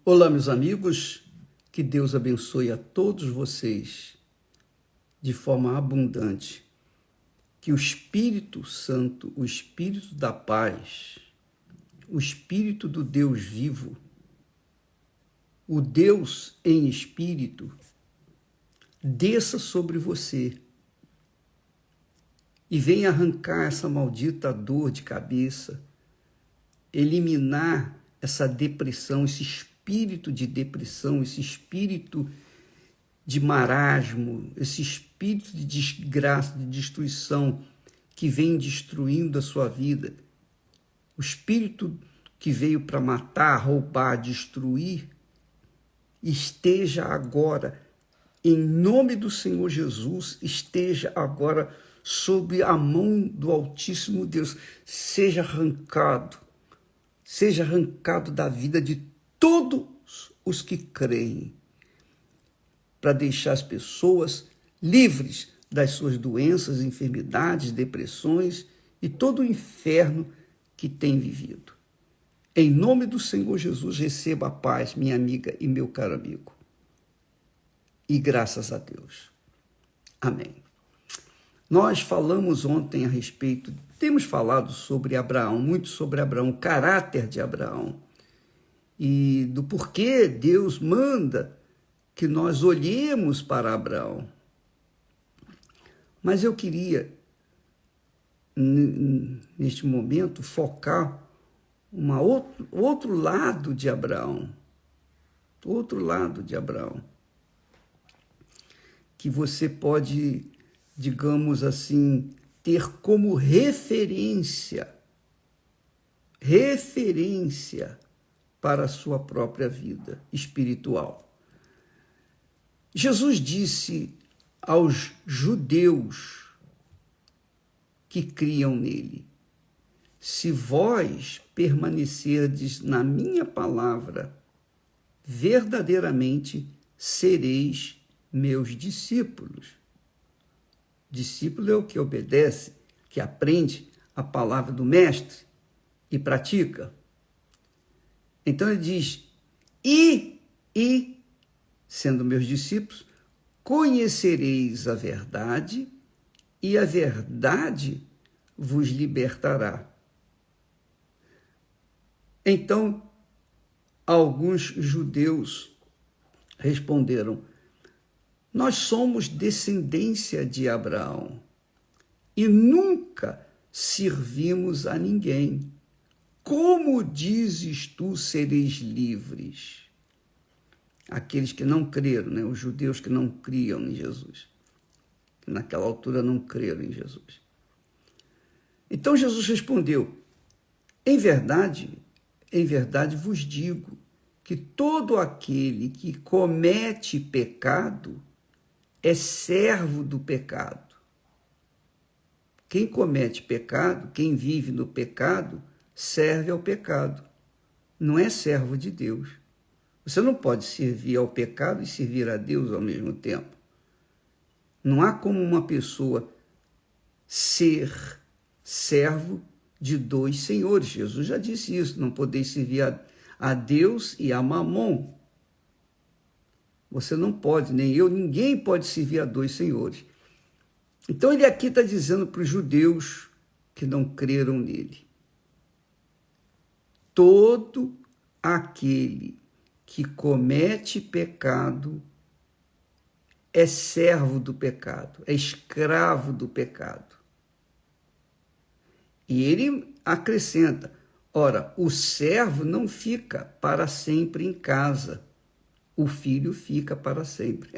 Olá, meus amigos, que Deus abençoe a todos vocês de forma abundante, que o Espírito Santo, o Espírito da paz, o Espírito do Deus vivo, o Deus em Espírito, desça sobre você e venha arrancar essa maldita dor de cabeça, eliminar essa depressão, esse espírito de depressão, esse espírito de marasmo, esse espírito de desgraça, de destruição que vem destruindo a sua vida, o espírito que veio para matar, roubar, destruir, esteja agora, em nome do Senhor Jesus, esteja agora sob a mão do Altíssimo Deus, seja arrancado da vida de todos os que creem, para deixar as pessoas livres das suas doenças, enfermidades, depressões e todo o inferno que tem vivido. Em nome do Senhor Jesus, receba a paz, minha amiga e meu caro amigo. E graças a Deus. Amém. Nós falamos ontem a respeito, temos falado sobre Abraão, muito sobre Abraão, o caráter de Abraão, e do porquê Deus manda que nós olhemos para Abraão. Mas eu queria, neste momento, focar outro lado de Abraão, que você pode, digamos assim, ter como referência para a sua própria vida espiritual. Jesus disse aos judeus que criam nele: se vós permanecerdes na minha palavra, verdadeiramente sereis meus discípulos. Discípulo é o que obedece, que aprende a palavra do mestre e pratica. Então ele diz, e sendo meus discípulos, conhecereis a verdade e a verdade vos libertará. Então, alguns judeus responderam, nós somos descendência de Abraão e nunca servimos a ninguém. Como dizes tu sereis livres? Aqueles que não creram, né? Os judeus que não criam em Jesus, que naquela altura não creram em Jesus. Então Jesus respondeu, em verdade vos digo que todo aquele que comete pecado é servo do pecado. Quem comete pecado, quem vive no pecado, serve ao pecado. Não é servo de Deus. Você não pode servir ao pecado e servir a Deus ao mesmo tempo. Não há como uma pessoa ser servo de dois senhores. Jesus já disse isso, não podeis servir a Deus e a Mamon. Você não pode, nem eu, ninguém pode servir a dois senhores. Então ele aqui está dizendo para os judeus que não creram nele. Todo aquele que comete pecado é servo do pecado, é escravo do pecado. E ele acrescenta, ora, o servo não fica para sempre em casa, o filho fica para sempre.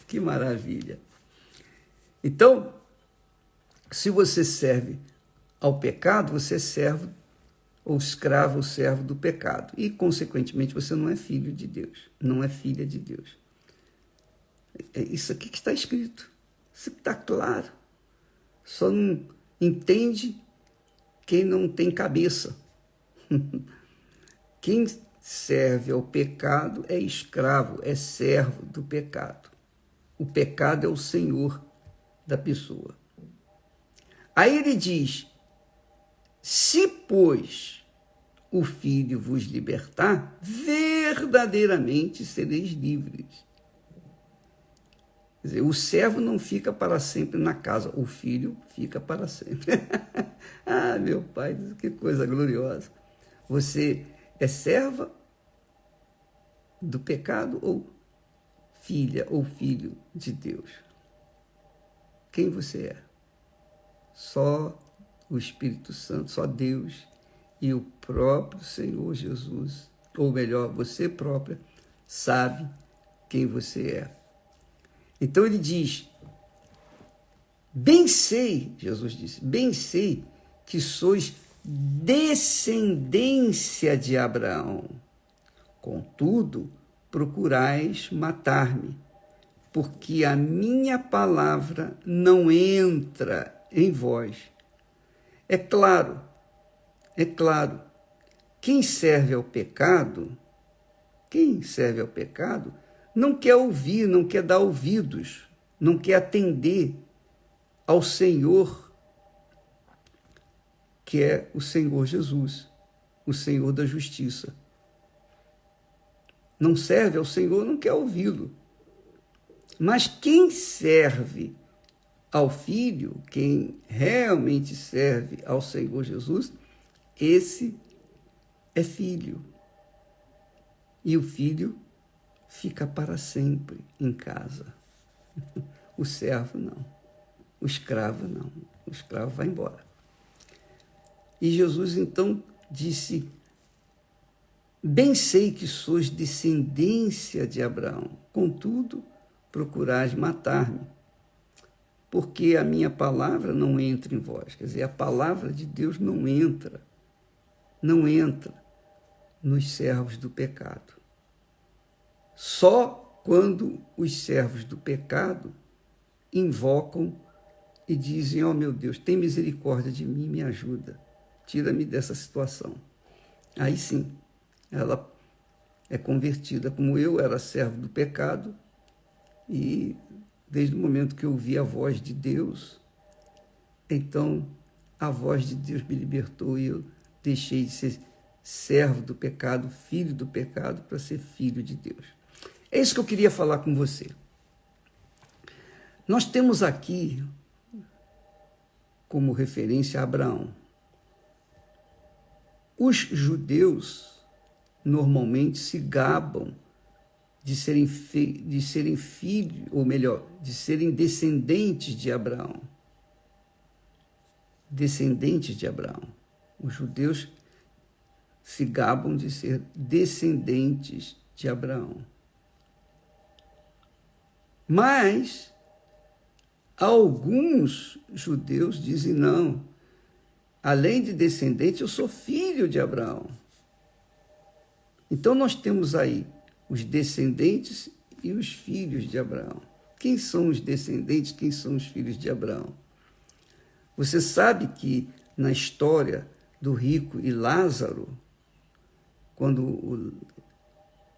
Que maravilha. Então, se você serve ao pecado, você é servo ou escravo ou servo do pecado. E, consequentemente, você não é filho de Deus, não é filha de Deus. É isso aqui que está escrito. Isso está claro. Só não entende quem não tem cabeça. Quem serve ao pecado é escravo, é servo do pecado. O pecado é o senhor da pessoa. Aí ele diz, se, pois, o Filho vos libertar, verdadeiramente sereis livres. Quer dizer, o servo não fica para sempre na casa, o filho fica para sempre. Ah, meu pai, que coisa gloriosa. Você é serva do pecado ou filha ou filho de Deus? Quem você é? Só o Espírito Santo, só Deus e o próprio Senhor Jesus, ou melhor, você própria, sabe quem você é. Então ele diz, bem sei, Jesus disse, bem sei que sois descendência de Abraão. Contudo, procurais matar-me, porque a minha palavra não entra em vós. É claro, quem serve ao pecado, não quer ouvir, não quer dar ouvidos, não quer atender ao Senhor, que é o Senhor Jesus, o Senhor da justiça. Não serve ao Senhor, não quer ouvi-lo. Mas quem serve ao Filho, quem realmente serve ao Senhor Jesus, esse é filho. E o filho fica para sempre em casa. O servo não. O escravo não. O escravo vai embora. E Jesus então disse, bem sei que sois descendência de Abraão, contudo procurais matar-me, porque a minha palavra não entra em vós. Quer dizer, a palavra de Deus não entra nos servos do pecado. Só quando os servos do pecado invocam e dizem, ó meu Deus, tem misericórdia de mim, me ajuda, tira-me dessa situação. Aí sim, ela é convertida, como eu era servo do pecado, e desde o momento que eu ouvi a voz de Deus, então a voz de Deus me libertou e eu deixei de ser servo do pecado, filho do pecado, para ser filho de Deus. É isso que eu queria falar com você. Nós temos aqui como referência Abraão. Os judeus normalmente se gabam de serem filhos, ou melhor, de serem descendentes de Abraão. Descendentes de Abraão. Os judeus se gabam de ser descendentes de Abraão. Mas alguns judeus dizem, não, além de descendente, eu sou filho de Abraão. Então nós temos aí os descendentes e os filhos de Abraão. Quem são os descendentes, quem são os filhos de Abraão? Você sabe que na história do rico e Lázaro, quando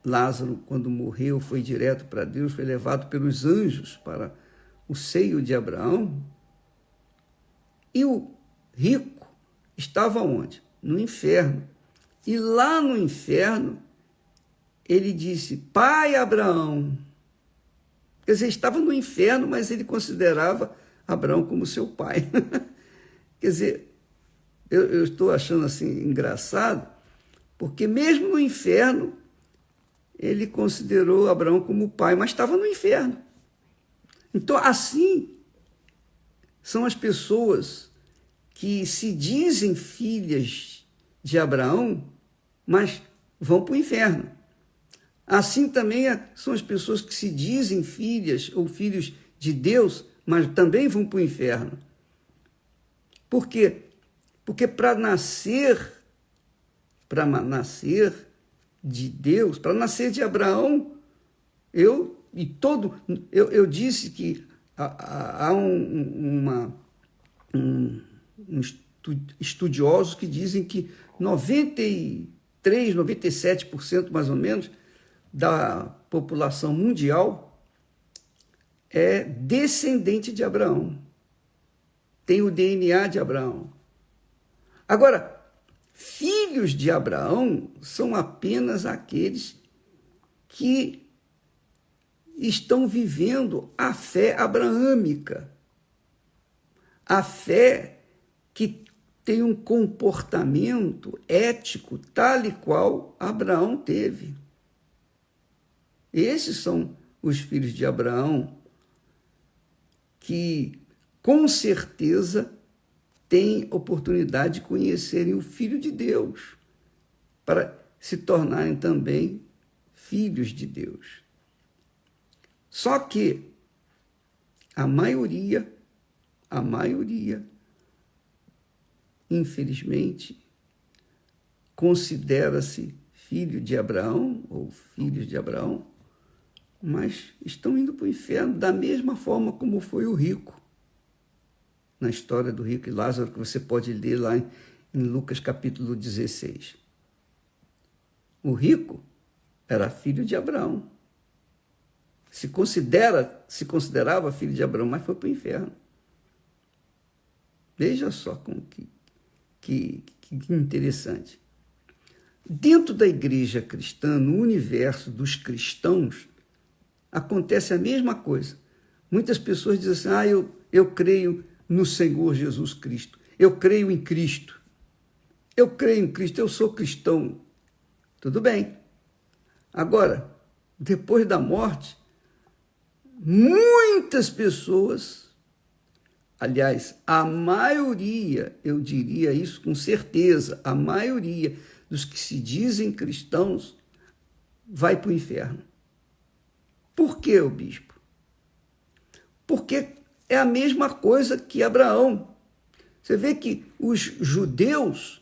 Lázaro, quando morreu, foi direto para Deus, foi levado pelos anjos para o seio de Abraão, e o rico estava onde? No inferno. E lá no inferno, ele disse, pai Abraão. Quer dizer, estava no inferno, mas ele considerava Abraão como seu pai. Quer dizer, eu estou achando assim engraçado, porque mesmo no inferno, ele considerou Abraão como pai, mas estava no inferno. Então, assim, são as pessoas que se dizem filhas de Abraão, mas vão para o inferno. Assim também são as pessoas que se dizem filhas ou filhos de Deus, mas também vão para o inferno. Por quê? Porque para nascer de Deus, para nascer de Abraão, eu disse que há estudiosos que dizem que 93, 97% mais ou menos da população mundial é descendente de Abraão. Tem o DNA de Abraão. Agora, filhos de Abraão são apenas aqueles que estão vivendo a fé abraâmica, a fé que tem um comportamento ético tal e qual Abraão teve. Esses são os filhos de Abraão que, com certeza, têm oportunidade de conhecerem o Filho de Deus, para se tornarem também filhos de Deus. Só que a maioria, infelizmente, considera-se filho de Abraão ou filhos de Abraão, mas estão indo para o inferno da mesma forma como foi o rico. Na história do rico e Lázaro, que você pode ler lá em Lucas capítulo 16. O rico era filho de Abraão. Se considerava filho de Abraão, mas foi para o inferno. Veja só como que interessante. Dentro da igreja cristã, no universo dos cristãos, acontece a mesma coisa. Muitas pessoas dizem assim, eu creio no Senhor Jesus Cristo. Eu creio em Cristo. Eu creio em Cristo, eu sou cristão. Tudo bem. Agora, depois da morte, muitas pessoas, aliás, a maioria, eu diria isso com certeza, a maioria dos que se dizem cristãos vai para o inferno. Por quê, o bispo? Porque é a mesma coisa que Abraão. Você vê que os judeus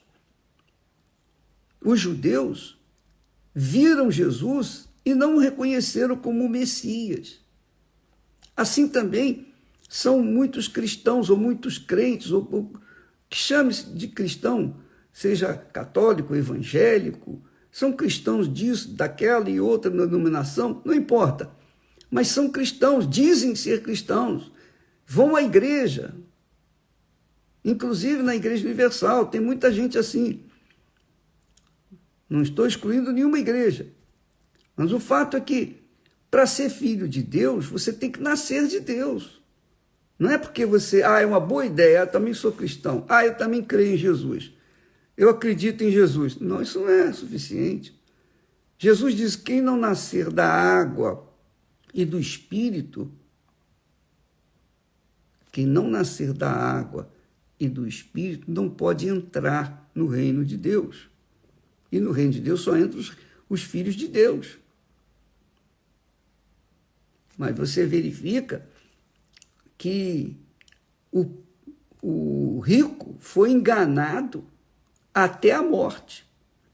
viram Jesus e não o reconheceram como Messias. Assim também são muitos cristãos ou muitos crentes, ou que chame-se de cristão, seja católico, evangélico, são cristãos disso, daquela e outra denominação, não importa. Mas são cristãos, dizem ser cristãos, vão à igreja, inclusive na Igreja Universal, tem muita gente assim. Não estou excluindo nenhuma igreja, mas o fato é que, para ser filho de Deus, você tem que nascer de Deus. Não é porque você, é uma boa ideia, eu também sou cristão, eu também creio em Jesus, eu acredito em Jesus. Não, isso não é suficiente. Jesus diz, quem não nascer da água e do Espírito, quem não nascer da água e do Espírito não pode entrar no reino de Deus. E no reino de Deus só entram os filhos de Deus. Mas você verifica que o rico foi enganado até a morte.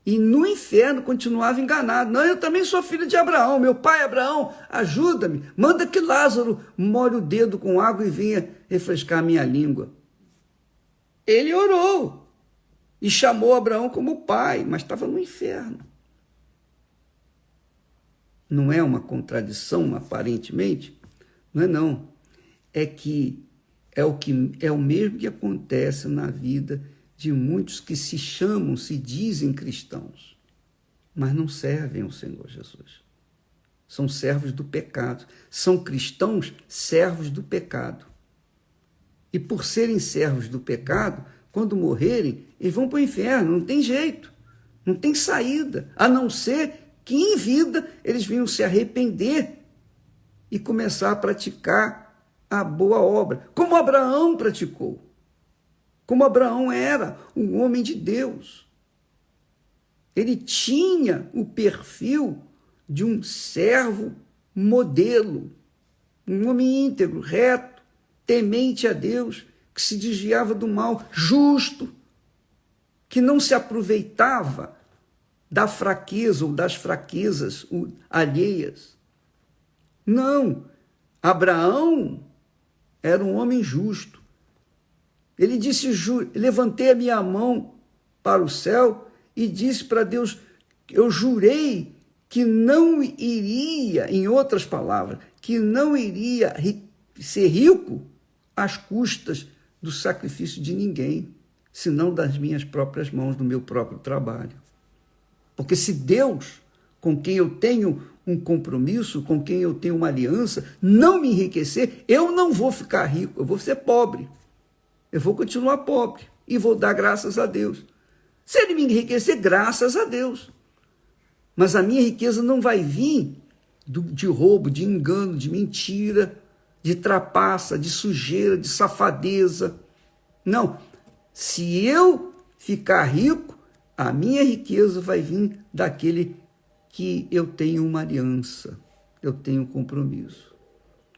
E no inferno continuava enganado. Não, eu também sou filho de Abraão. Meu pai Abraão, ajuda-me. Manda que Lázaro molhe o dedo com água e venha refrescar a minha língua. Ele orou e chamou Abraão como pai, mas estava no inferno. Não é uma contradição, aparentemente? Não é não. É que é o mesmo que acontece na vida de muitos que se chamam, se dizem cristãos, mas não servem ao Senhor Jesus. São servos do pecado. São cristãos servos do pecado. E por serem servos do pecado, quando morrerem, eles vão para o inferno. Não tem jeito. Não tem saída. A não ser que em vida eles venham se arrepender e começar a praticar a boa obra. Como Abraão praticou. Como Abraão era um homem de Deus. Ele tinha o perfil de um servo modelo, um homem íntegro, reto, temente a Deus, que se desviava do mal, justo, que não se aproveitava da fraqueza ou das fraquezas alheias. Não, Abraão era um homem justo. Ele disse, levantei a minha mão para o céu e disse para Deus, eu jurei que não iria, em outras palavras, que não iria ser rico às custas do sacrifício de ninguém. senão das minhas próprias mãos, do meu próprio trabalho. Porque se Deus, com quem eu tenho um compromisso, com quem eu tenho uma aliança, não me enriquecer, eu não vou ficar rico, eu vou ser pobre. Eu vou continuar pobre e vou dar graças a Deus. Se ele me enriquecer, graças a Deus. Mas a minha riqueza não vai vir de roubo, de engano, de mentira, de trapaça, de sujeira, de safadeza. Não. Se eu ficar rico, a minha riqueza vai vir daquele que eu tenho uma aliança, eu tenho um compromisso.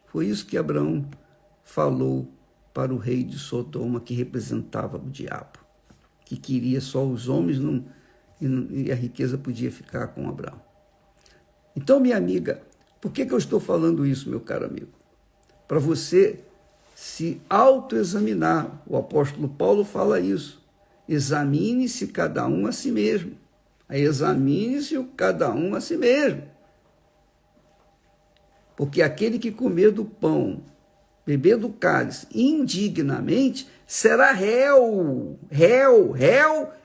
Foi isso que Abraão falou para o rei de Sodoma, que representava o diabo, que queria só os homens e a riqueza podia ficar com Abraão. Então, minha amiga, por que eu estou falando isso, meu caro amigo? Para você se autoexaminar. O apóstolo Paulo fala isso. Examine-se cada um a si mesmo. Examine-se cada um a si mesmo. Porque aquele que comer do pão, beber do cálice indignamente, será réu. Réu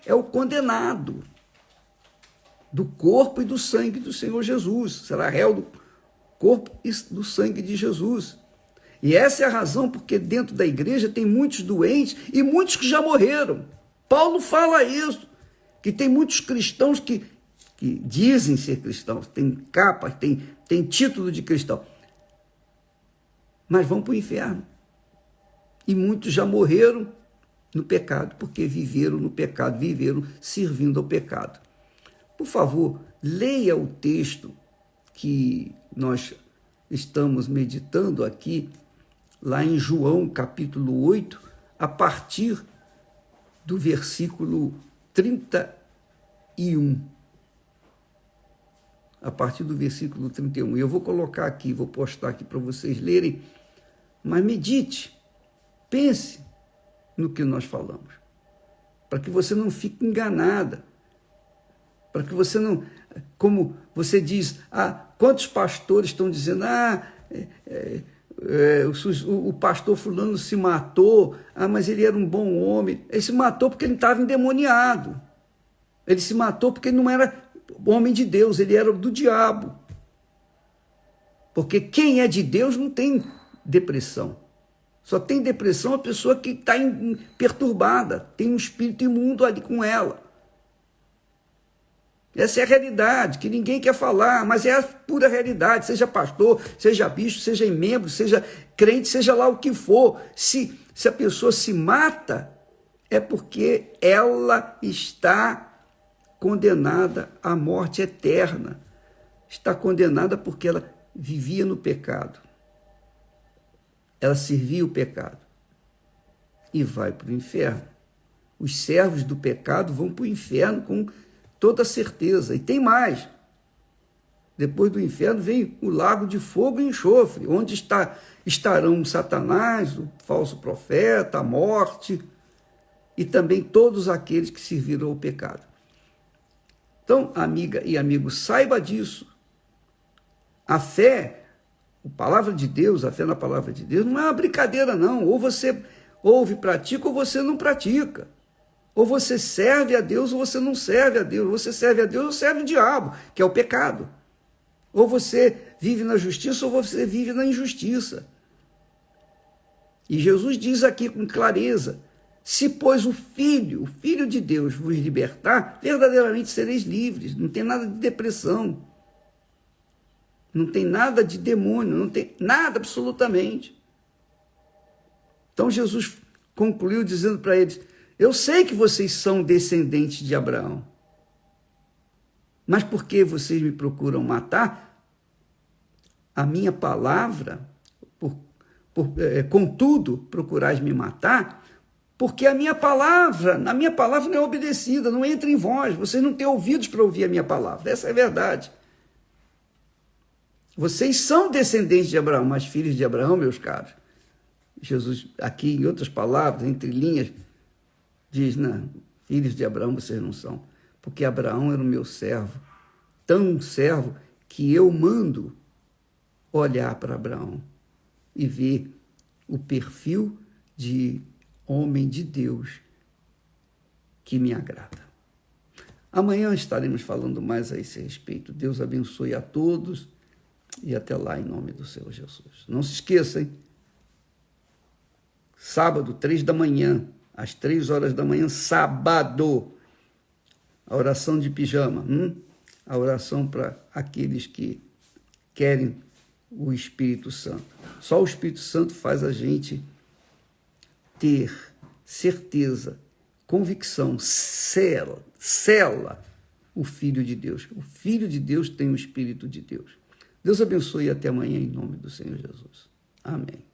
é o condenado do corpo e do sangue do Senhor Jesus. Será réu do corpo e do sangue de Jesus. E essa é a razão porque dentro da igreja tem muitos doentes e muitos que já morreram. Paulo fala isso, que tem muitos cristãos que dizem ser cristãos, tem capa, tem título de cristão, mas vão para o inferno. E muitos já morreram no pecado, porque viveram no pecado, viveram servindo ao pecado. Por favor, leia o texto que nós estamos meditando aqui, lá em João, capítulo 8, a partir do versículo 31. A partir do versículo 31. Eu vou colocar aqui, vou postar aqui para vocês lerem, mas medite, pense no que nós falamos, para que você não fique enganada, para que você não, como você diz, quantos pastores estão dizendo, o pastor fulano se matou, mas ele era um bom homem. Ele se matou porque ele estava endemoniado. Ele se matou porque ele não era homem de Deus, ele era do diabo. Porque quem é de Deus não tem depressão. Só tem depressão a pessoa que está perturbada, tem um espírito imundo ali com ela. Essa é a realidade, que ninguém quer falar, mas é a pura realidade, seja pastor, seja bispo, seja membro, seja crente, seja lá o que for. Se a pessoa se mata, é porque ela está condenada à morte eterna. Está condenada porque ela vivia no pecado. Ela servia o pecado e vai para o inferno. Os servos do pecado vão para o inferno com toda certeza. E tem mais. Depois do inferno vem o lago de fogo e enxofre, onde estarão Satanás, o falso profeta, a morte, e também todos aqueles que serviram ao pecado. Então, amiga e amigo, saiba disso. A fé, a palavra de Deus, a fé na palavra de Deus, não é uma brincadeira, não. Ou você ouve e pratica, ou você não pratica. Ou você serve a Deus, ou você não serve a Deus. Você serve a Deus, ou serve o diabo, que é o pecado. Ou você vive na justiça, ou você vive na injustiça. E Jesus diz aqui com clareza, se, pois, o Filho de Deus vos libertar, verdadeiramente sereis livres. Não tem nada de depressão. Não tem nada de demônio, não tem nada absolutamente. Então Jesus concluiu dizendo para eles, eu sei que vocês são descendentes de Abraão, mas por que vocês me procuram matar? A minha palavra, contudo, procurais me matar, porque a minha palavra não é obedecida, não entra em vós, vocês não têm ouvidos para ouvir a minha palavra, essa é a verdade. Vocês são descendentes de Abraão, mas filhos de Abraão, meus caros. Jesus, aqui em outras palavras, entre linhas, diz, não, filhos de Abraão vocês não são, porque Abraão era o meu servo, tão servo que eu mando olhar para Abraão e ver o perfil de homem de Deus que me agrada. Amanhã estaremos falando mais a esse respeito. Deus abençoe a todos e até lá em nome do Senhor Jesus. Não se esqueçam, hein? Sábado, 3 da manhã, às 3 horas da manhã, sábado, a oração de pijama, a oração para aqueles que querem o Espírito Santo. Só o Espírito Santo faz a gente ter certeza, convicção, cela o Filho de Deus. O Filho de Deus tem o Espírito de Deus. Deus abençoe e até amanhã em nome do Senhor Jesus. Amém.